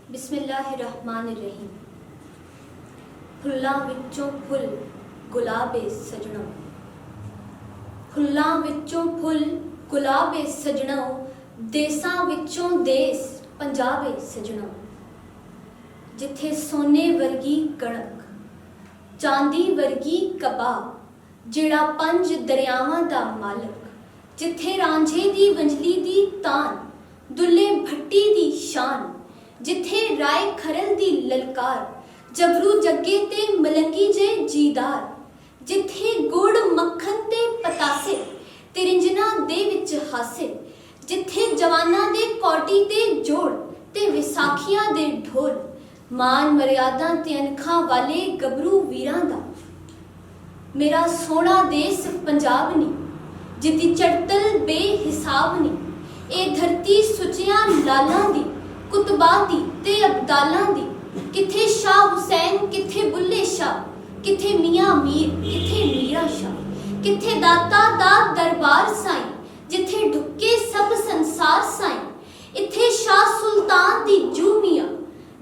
बिस्मिल्लाहिर्रहमानिर्रहीम। फुल्लां विच्चों full गुलाबे सजणो, फुल्लां विच्चों full गुलाबे सजणो, देसां विच्चों देस पंजाबे सजणो। जिथे सोने वर्गी कणक, चांदी वर्गी कबाब, जिहड़ा पंज दरियावां दा मालक, जिथे रांझे दी वंजली दी तान, दुल्ले भट्टी दी शान, जिथे राय खरल दी ललकार, जबरू जग्गे ते मलंगी जे जीदार, जिथे गुड़ मक्खन ते पतासे, तिरिंजना दे विच हासे, जिथे जवाना दे कौटी ते जोड़ ते विसाखियां दे ढोल, मान मर्यादा ते अनखां वाले गबरू वीरां दा। मेरा सोहना देस पंजाब नी, जिदी चड़तल बेहिसाब नी, ए धरती सुचियां लालां दी, कुतबां दी ते अब्दालां दी। किथे शाह हुसैन, किथे बुल्ले शाह, किथे मियां मीर, किथे मीरा शाह, किथे दाता दा दरबार साईं, जिथे ढुके सब संसार साईं। इथे शाह सुल्तान दी जू मियां,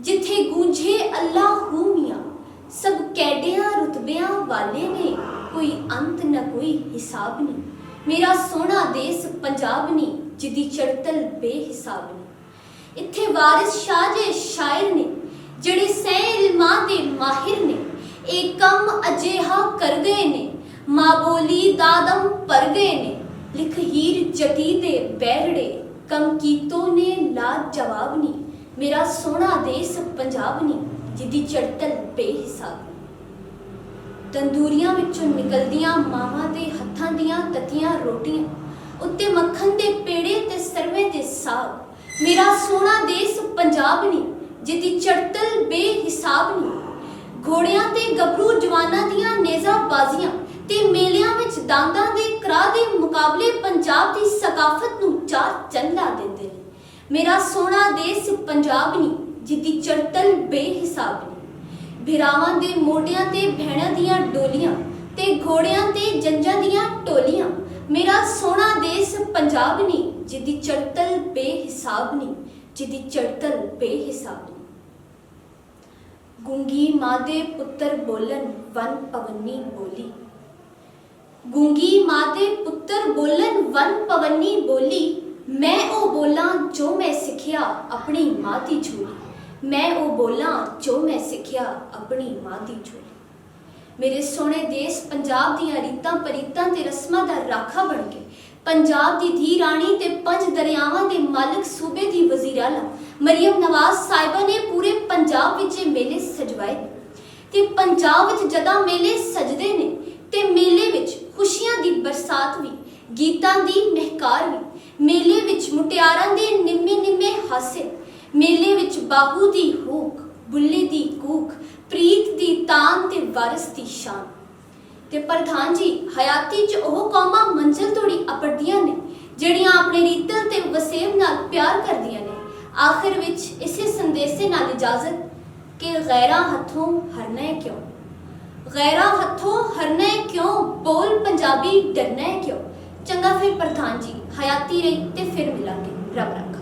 जिथे गूंजे अल्लाहू मियां। सब कैडियां रुतबियां वाले ने, कोई अंत न कोई हिसाब नहीं। मेरा सोहना देस पंजाब नी, जिदी चड़तल बेहिसाब नी। इत्थे वारिस शाह जे शायर ने, जिहड़े सै इल्मां दे माहिर ने। ए कम अजेहा कर गए ने, मां बोली दादम पर गए ने। लिख हीर जटी दे बैरड़े, कम कीतो ने लाज जवाब नी। मेरा सोहना देस पंजाब नी, जिदी चड़तल बेहिसाब नी। तंदूरियां विचों निकलदियां मावां दे हत्थां दियां ततियां रोटियां, उत्ते मक्खन दे पेड़े ते सरवें दे साग। मेरा सोहना देस पंजाब नी, जिदी चड़तल बेहिसाब नी। घोड़ियां ते गबरू जवानां दियां नेज़ाबाजियां ते मेलियां विच दांदां दे करा दे मुकाबले पंजाब दी सकाफत नूं चार चंद ला दिंदे ने। मेरा सोहना देस पंजाब नी, जिदी चड़तल बेहिसाब नी। भिरावां दे मोढियां ते भैणां दियां डोलियां ते घोड़ियां ते जंजां दियां टोलियां। मेरा सोहना देस पंजाब नी, जिदी चड़तल बेहिसाब नी, जिदी चड़तल बेहिसाब नी। गूंगी मां दे पुत्तर बोलन वन पवनी बोली, गूंगी मां दे पुत्तर बोलन वन पवनी बोली। मैं ओ बोलां जो मैं सिखिया अपनी मां दी झोली, मैं ओ बोलां जो मैं सिखिया अपनी मां दी झोली। मेरे सोहने देस पंजाब दियां रीतां परीतां ते रस्मां दा राखा बन के, पंजाब दी धी राणी ते पंज दरियावां दे मालक सूबे दी वजीराला मरियम नवाज साहिबा ने पूरे पंजाब विच मेले सजवाए ते पंजाब विच जदां मेले सजदे ने ते मेले विच खुशियां दी बरसात भी, गीतां दी महकार भी। मेले विच मुटियारां दे निम्मे निम्मे हासे, मेले विच बाहू दी हूक, बुल्ले दी कूक, प्रीत दी तान ते वारिस दी शान। ते प्रधान जी, हयाती च ओह कौमां मंजिल तोड़ी अपड़दियां ने, जिहड़ियां अपने रीतल ते वसेब नाल प्यार करदियां ने। आखिर विच इसे संदेसे नाल इजाजत कि गैरां हत्थों हरना क्यों, गैरां हत्थों हरना क्यों, बोल पंजाबी डरना क्यों। चंगा फिर प्रधान जी, हयाती रही ते फिर मिलांगे। रब रखा।